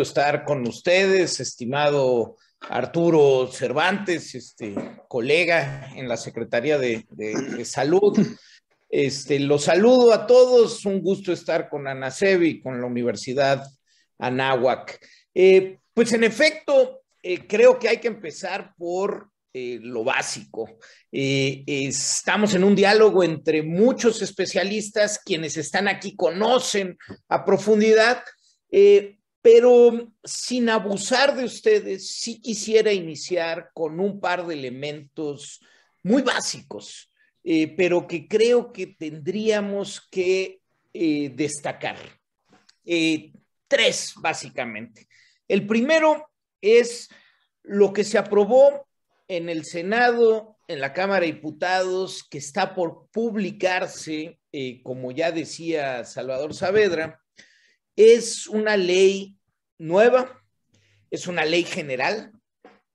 Estar con ustedes, estimado Arturo Cervantes, colega en la Secretaría de Salud. Los saludo a todos, un gusto estar con Anacebi, con la Universidad Anáhuac. Pues en efecto, creo que hay que empezar por lo básico. Estamos en un diálogo entre muchos especialistas, quienes están aquí conocen a profundidad, pero sin abusar de ustedes, sí quisiera iniciar con un par de elementos muy básicos, pero que creo que tendríamos que destacar. Tres, básicamente. El primero es lo que se aprobó en el Senado, en la Cámara de Diputados, que está por publicarse, como ya decía Salvador Saavedra. Es una ley nueva, es una ley general,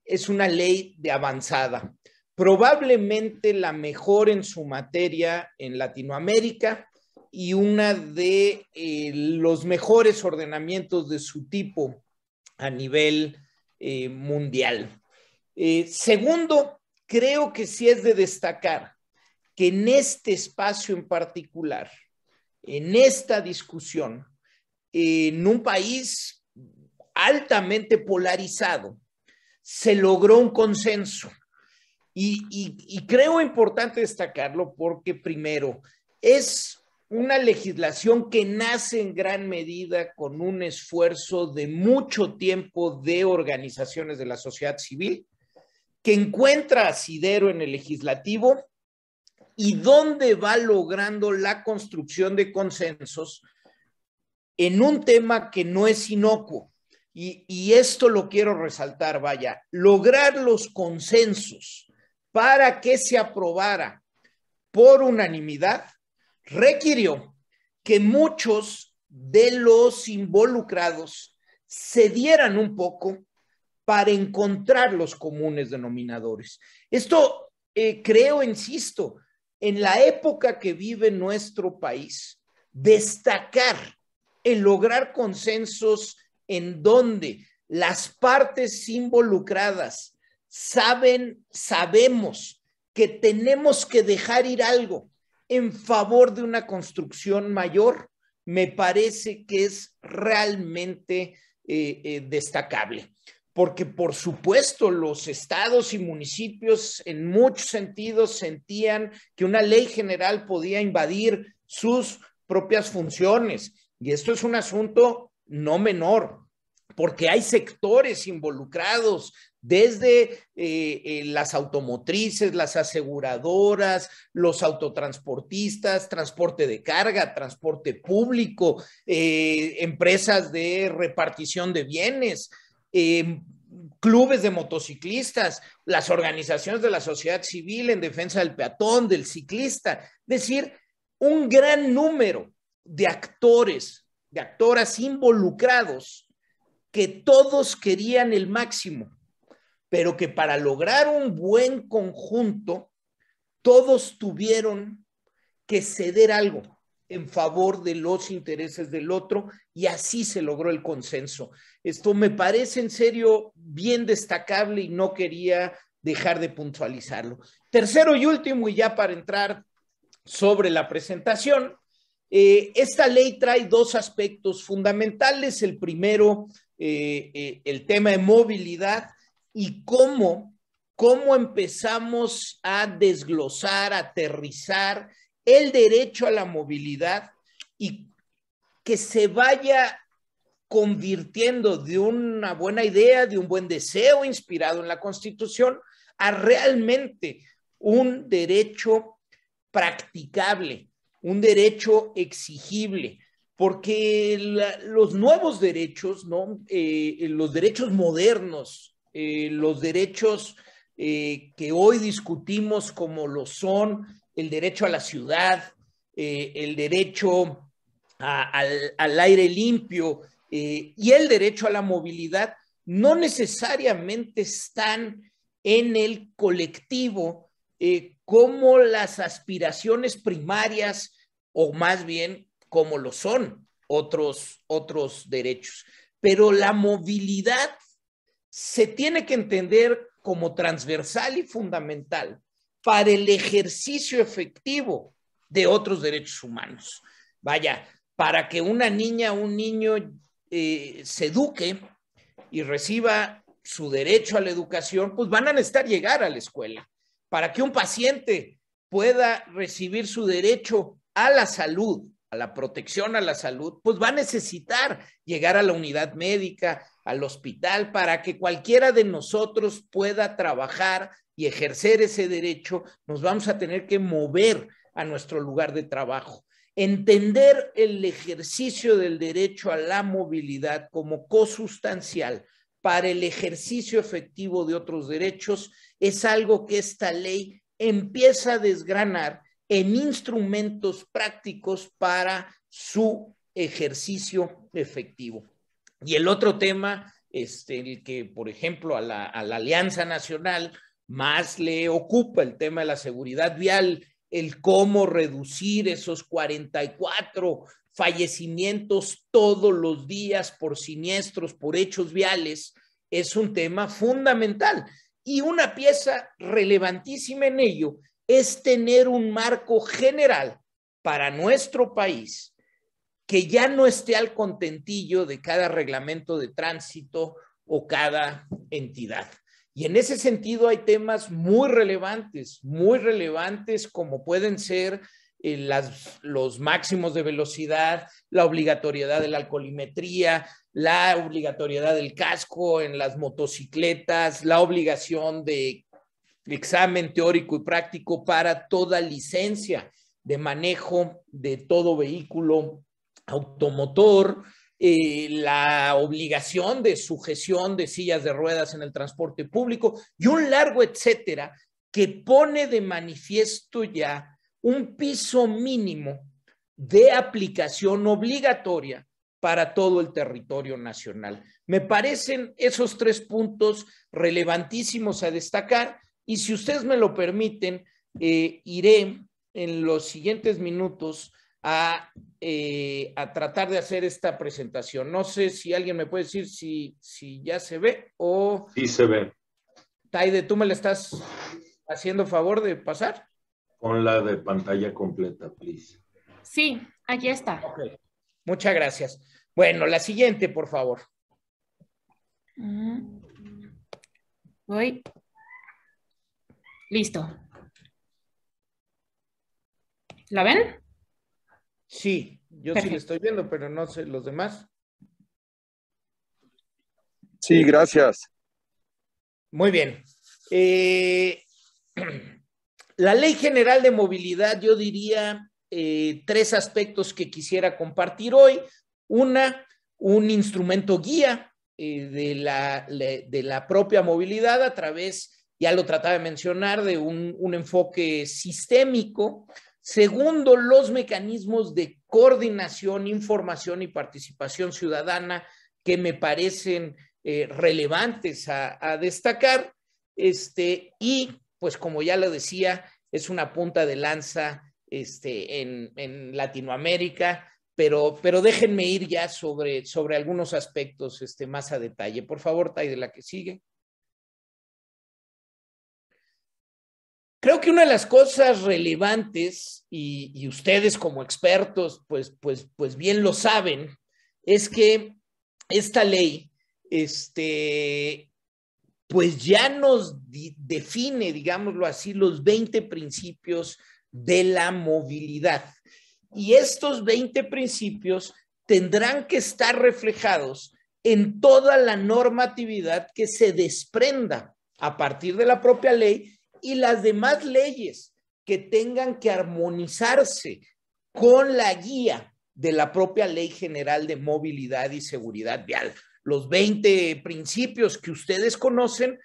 es una ley de avanzada, probablemente la mejor en su materia en Latinoamérica y una de los mejores ordenamientos de su tipo a nivel mundial. Segundo, creo que sí es de destacar que en este espacio en particular, en esta discusión, en un país altamente polarizado, se logró un consenso. Y creo importante destacarlo porque, primero, es una legislación que nace en gran medida con un esfuerzo de mucho tiempo de organizaciones de la sociedad civil, que encuentra asidero en el legislativo y donde va logrando la construcción de consensos en un tema que no es inocuo. Y esto lo quiero resaltar, vaya, lograr los consensos para que se aprobara por unanimidad requirió que muchos de los involucrados cedieran un poco para encontrar los comunes denominadores. Esto creo, insisto, en la época que vive nuestro país, destacar el lograr consensos en donde las partes involucradas sabemos que tenemos que dejar ir algo en favor de una construcción mayor, me parece que es realmente destacable. Porque, por supuesto, los estados y municipios en muchos sentidos sentían que una ley general podía invadir sus propias funciones. Y esto es un asunto no menor, porque hay sectores involucrados, desde las automotrices, las aseguradoras, los autotransportistas, transporte de carga, transporte público, empresas de repartición de bienes, clubes de motociclistas, las organizaciones de la sociedad civil en defensa del peatón, del ciclista. Es decir, un gran número de actores, de actoras involucrados, que todos querían el máximo, pero que para lograr un buen conjunto, todos tuvieron que ceder algo en favor de los intereses del otro, y así se logró el consenso. Esto me parece en serio bien destacable y no quería dejar de puntualizarlo. Tercero y último, y ya para entrar sobre la presentación, esta ley trae dos aspectos fundamentales. El primero, el tema de movilidad y cómo empezamos a desglosar, a aterrizar el derecho a la movilidad y que se vaya convirtiendo de una buena idea, de un buen deseo inspirado en la Constitución, a realmente un derecho practicable, un derecho exigible, porque los nuevos derechos, ¿no? Los derechos modernos, los derechos que hoy discutimos como lo son el derecho a la ciudad, el derecho al aire limpio y el derecho a la movilidad, no necesariamente están en el colectivo como las aspiraciones primarias, o más bien como lo son otros derechos. pero la movilidad se tiene que entender como transversal y fundamental para el ejercicio efectivo de otros derechos humanos. Vaya, para que una niña o un niño se eduque y reciba su derecho a la educación, pues van a necesitar llegar a la escuela. Para que un paciente pueda recibir su derecho a la salud, a la protección a la salud, pues va a necesitar llegar a la unidad médica, al hospital, para que cualquiera de nosotros pueda trabajar y ejercer ese derecho, nos vamos a tener que mover a nuestro lugar de trabajo. Entender el ejercicio del derecho a la movilidad como cosustancial para el ejercicio efectivo de otros derechos es algo que esta ley empieza a desgranar en instrumentos prácticos para su ejercicio efectivo. Y el otro tema, el que, por ejemplo, a la Alianza Nacional más le ocupa, el tema de la seguridad vial, el cómo reducir esos 44 fallecimientos todos los días por siniestros, por hechos viales, es un tema fundamental. Y una pieza relevantísima en ello es tener un marco general para nuestro país que ya no esté al contentillo de cada reglamento de tránsito o cada entidad. Y en ese sentido hay temas muy relevantes como pueden ser los máximos de velocidad, la obligatoriedad de la alcoholimetría, la obligatoriedad del casco en las motocicletas, la obligación de examen teórico y práctico para toda licencia de manejo de todo vehículo automotor, la obligación de sujeción de sillas de ruedas en el transporte público y un largo etcétera que pone de manifiesto ya un piso mínimo de aplicación obligatoria para todo el territorio nacional. Me parecen esos 3 puntos relevantísimos a destacar y si ustedes me lo permiten, iré en los siguientes minutos a tratar de hacer esta presentación. No sé si alguien me puede decir si ya se ve o... Sí se ve. Taide, ¿tú me la estás haciendo favor de pasar? Ponla de pantalla completa, please. Sí, aquí está. Ok, muchas gracias. Bueno, la siguiente, por favor. Voy. Listo. ¿La ven? Sí, yo Perfecto. sí le estoy viendo, pero no sé los demás. Sí, gracias. Muy bien. La Ley General de Movilidad, yo diría 3 aspectos que quisiera compartir hoy. Un instrumento guía de la propia movilidad a través, ya lo trataba de mencionar, de un enfoque sistémico. Segundo, los mecanismos de coordinación, información y participación ciudadana que me parecen relevantes a destacar. Y pues como ya lo decía, es una punta de lanza en Latinoamérica, pero déjenme ir ya sobre algunos aspectos más a detalle. Por favor, Tai, de la que sigue. Creo que una de las cosas relevantes, y ustedes como expertos, pues bien lo saben, es que esta ley, pues ya nos define, digámoslo así, los 20 principios de la movilidad. Y estos 20 principios tendrán que estar reflejados en toda la normatividad que se desprenda a partir de la propia ley y las demás leyes que tengan que armonizarse con la guía de la propia Ley General de Movilidad y Seguridad Vial. Los 20 principios que ustedes conocen,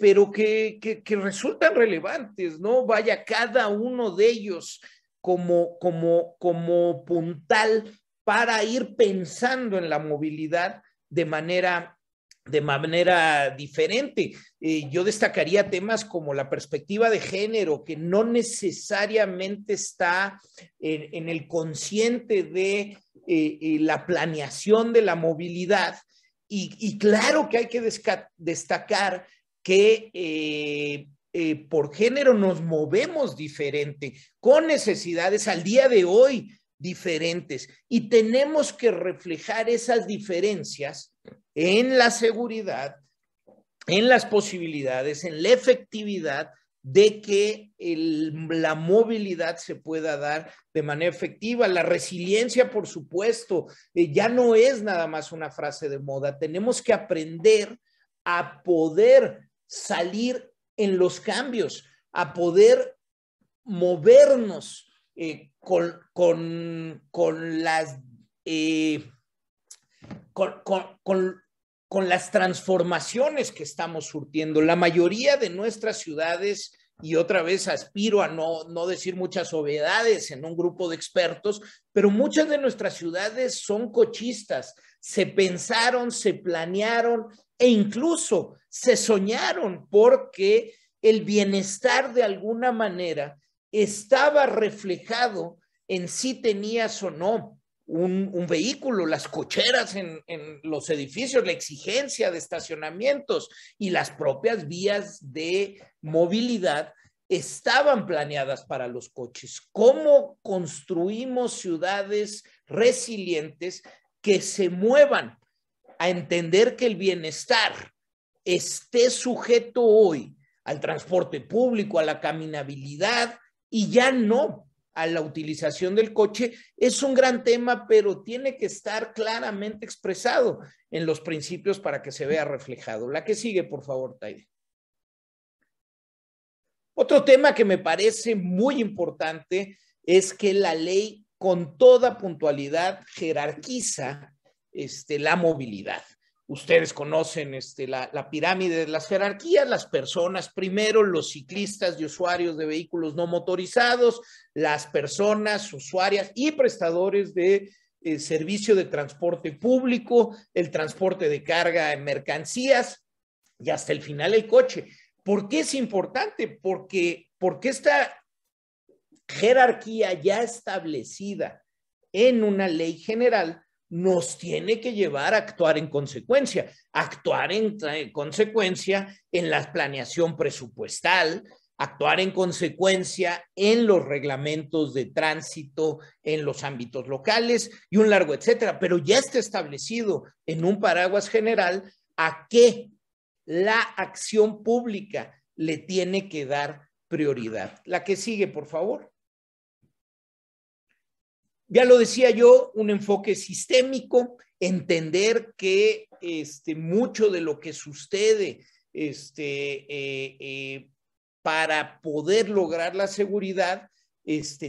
pero que resultan relevantes, ¿no? Vaya, cada uno de ellos como puntal para ir pensando en la movilidad de manera diferente. Yo destacaría temas como la perspectiva de género, que no necesariamente está en el consciente de la planeación de la movilidad, y claro que hay que destacar que por género nos movemos diferente, con necesidades al día de hoy diferentes, y tenemos que reflejar esas diferencias en la seguridad, en las posibilidades, en la efectividad de que la movilidad se pueda dar de manera efectiva. La resiliencia, por supuesto, ya no es nada más una frase de moda. Tenemos que aprender a poder salir en los cambios, a poder movernos con las transformaciones que estamos surtiendo. La mayoría de nuestras ciudades, y otra vez aspiro a no decir muchas obviedades en un grupo de expertos, pero muchas de nuestras ciudades son cochistas. Se pensaron, se planearon e incluso se soñaron porque el bienestar de alguna manera estaba reflejado en si tenías o no un vehículo, las cocheras en los edificios, la exigencia de estacionamientos y las propias vías de movilidad estaban planeadas para los coches. ¿Cómo construimos ciudades resilientes que se muevan a entender que el bienestar esté sujeto hoy al transporte público, a la caminabilidad y ya no a la utilización del coche? Es un gran tema, pero tiene que estar claramente expresado en los principios para que se vea reflejado. La que sigue, por favor, Taide. Otro tema que me parece muy importante es que la ley con toda puntualidad jerarquiza la movilidad. Ustedes conocen la pirámide de las jerarquías, las personas primero, los ciclistas y usuarios de vehículos no motorizados, las personas usuarias y prestadores de servicio de transporte público, el transporte de carga en mercancías y hasta el final el coche. ¿Por qué es importante? Porque esta jerarquía ya establecida en una ley general nos tiene que llevar a actuar en consecuencia en la planeación presupuestal, actuar en consecuencia en los reglamentos de tránsito, en los ámbitos locales y un largo etcétera, pero ya está establecido en un paraguas general a qué la acción pública le tiene que dar prioridad. La que sigue, por favor. Ya lo decía yo, un enfoque sistémico, entender que mucho de lo que sucede para poder lograr la seguridad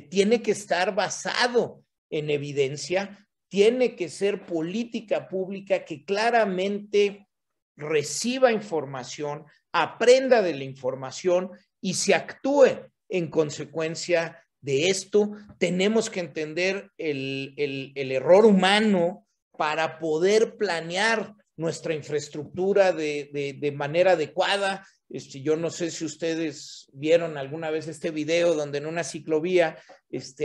tiene que estar basado en evidencia, tiene que ser política pública que claramente reciba información, aprenda de la información y se actúe en consecuencia de esto. Tenemos que entender el error humano para poder planear nuestra infraestructura de manera adecuada. Yo no sé si ustedes vieron alguna vez este video donde en una ciclovía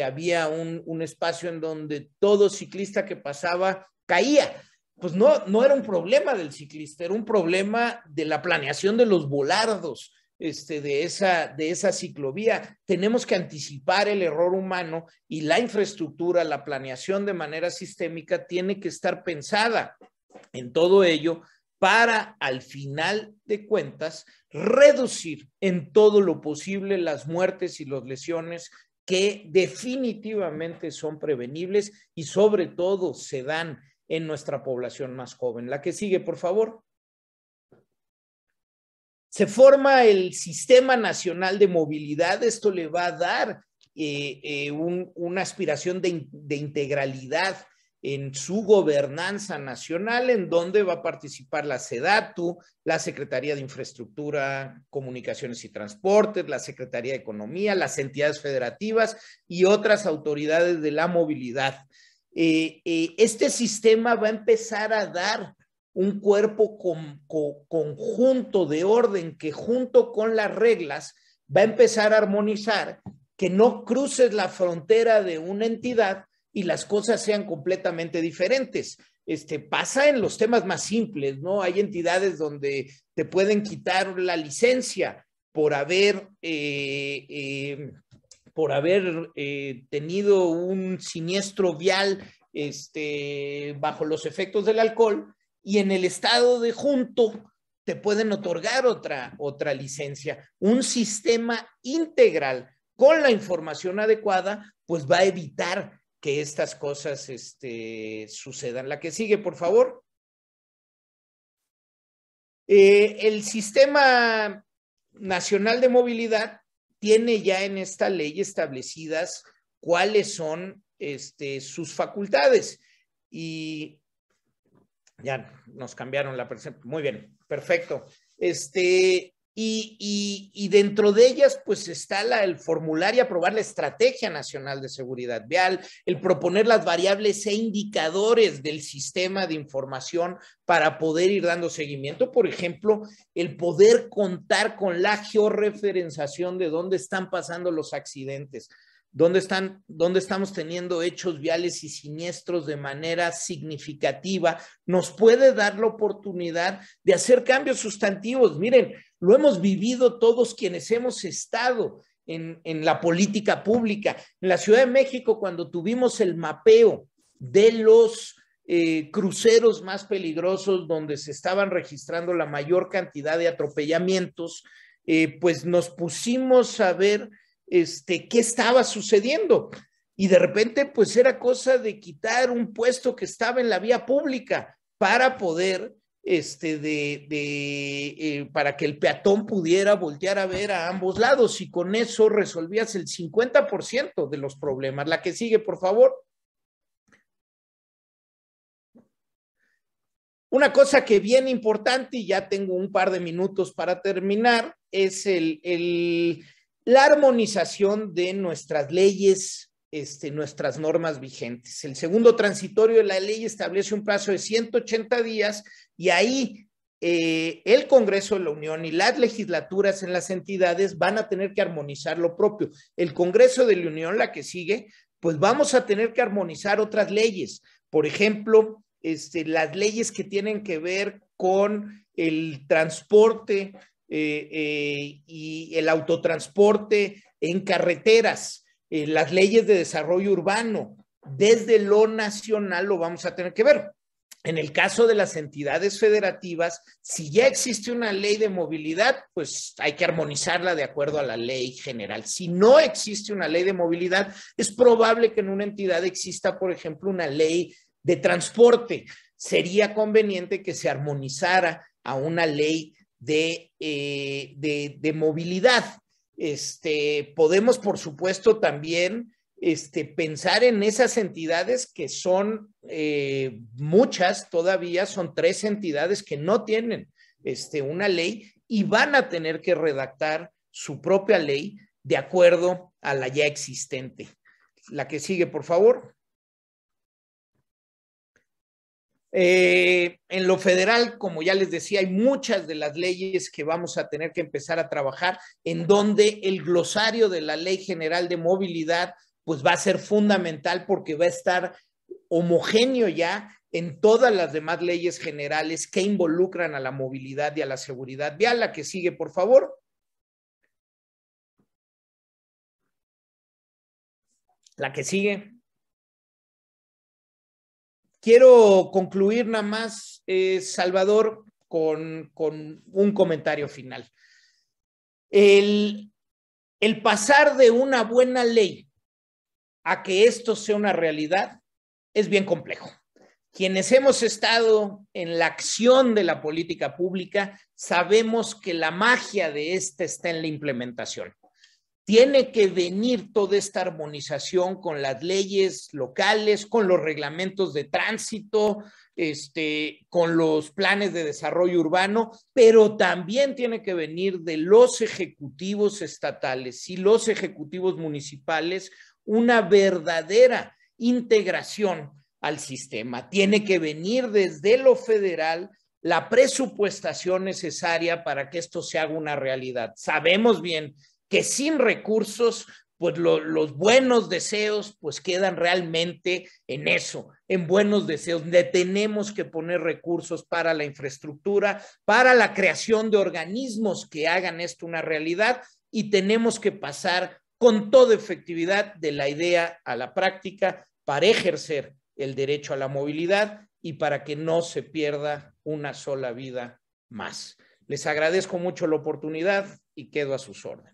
había un espacio en donde todo ciclista que pasaba caía. Pues no era un problema del ciclista, era un problema de la planeación de los volardos de esa ciclovía. Tenemos que anticipar el error humano y la infraestructura, la planeación de manera sistémica tiene que estar pensada en todo ello para, al final de cuentas, reducir en todo lo posible las muertes y las lesiones que definitivamente son prevenibles y sobre todo se dan en nuestra población más joven. La que sigue, por favor. Se forma el Sistema Nacional de Movilidad. Esto le va a dar una aspiración de integralidad en su gobernanza nacional, en donde va a participar la SEDATU, la Secretaría de Infraestructura, Comunicaciones y Transportes, la Secretaría de Economía, las entidades federativas y otras autoridades de la movilidad. Este sistema va a empezar a dar un cuerpo conjunto de orden que junto con las reglas va a empezar a armonizar, que no cruces la frontera de una entidad y las cosas sean completamente diferentes. pasa en los temas más simples, ¿no? Hay entidades donde te pueden quitar la licencia por haber tenido un siniestro vial bajo los efectos del alcohol, y en el estado de junto te pueden otorgar otra licencia. Un sistema integral con la información adecuada, pues va a evitar que estas cosas sucedan. La que sigue, por favor. El Sistema Nacional de Movilidad tiene ya en esta ley establecidas cuáles son sus facultades, y ya nos cambiaron la presentación. Muy bien, perfecto. Y dentro de ellas, pues está el formular y aprobar la Estrategia Nacional de Seguridad Vial, el proponer las variables e indicadores del sistema de información para poder ir dando seguimiento. Por ejemplo, el poder contar con la georreferenciación de dónde están pasando los accidentes, dónde estamos teniendo hechos viales y siniestros de manera significativa, nos puede dar la oportunidad de hacer cambios sustantivos. Miren, lo hemos vivido todos quienes hemos estado en la política pública. En la Ciudad de México, cuando tuvimos el mapeo de los cruceros más peligrosos, donde se estaban registrando la mayor cantidad de atropellamientos, pues nos pusimos a ver qué estaba sucediendo, y de repente pues era cosa de quitar un puesto que estaba en la vía pública para poder para que el peatón pudiera voltear a ver a ambos lados, y con eso resolvías el 50% de los problemas. La que sigue, por favor. Una cosa que bien importante, y ya tengo un par de minutos para terminar, es la armonización de nuestras leyes, nuestras normas vigentes. El segundo transitorio de la ley establece un plazo de 180 días, y ahí el Congreso de la Unión y las legislaturas en las entidades van a tener que armonizar lo propio. El Congreso de la Unión, la que sigue, pues vamos a tener que armonizar otras leyes. Por ejemplo, las leyes que tienen que ver con el transporte y el autotransporte en carreteras, las leyes de desarrollo urbano. Desde lo nacional lo vamos a tener que ver. En el caso de las entidades federativas, si ya existe una ley de movilidad, pues hay que armonizarla de acuerdo a la ley general. Si no existe una ley de movilidad, es probable que en una entidad exista, por ejemplo, una ley de transporte. Sería conveniente que se armonizara a una ley de movilidad. Podemos, por supuesto, también pensar en esas entidades que son muchas todavía, son 3 entidades que no tienen una ley, y van a tener que redactar su propia ley de acuerdo a la ya existente. La que sigue, por favor. En lo federal, como ya les decía, hay muchas de las leyes que vamos a tener que empezar a trabajar, en donde el glosario de la Ley General de Movilidad pues va a ser fundamental, porque va a estar homogéneo ya en todas las demás leyes generales que involucran a la movilidad y a la seguridad vial. La que sigue, por favor. La que sigue. Quiero concluir nada más, Salvador, con un comentario final. El pasar de una buena ley a que esto sea una realidad es bien complejo. Quienes hemos estado en la acción de la política pública sabemos que la magia de esta está en la implementación. Tiene que venir toda esta armonización con las leyes locales, con los reglamentos de tránsito, con los planes de desarrollo urbano, pero también tiene que venir de los ejecutivos estatales y los ejecutivos municipales una verdadera integración al sistema. Tiene que venir desde lo federal la presupuestación necesaria para que esto se haga una realidad. Sabemos bien que sin recursos pues los buenos deseos pues quedan realmente en eso, en buenos deseos. Le tenemos que poner recursos para la infraestructura, para la creación de organismos que hagan esto una realidad, y tenemos que pasar con toda efectividad de la idea a la práctica para ejercer el derecho a la movilidad y para que no se pierda una sola vida más. Les agradezco mucho la oportunidad y quedo a sus órdenes.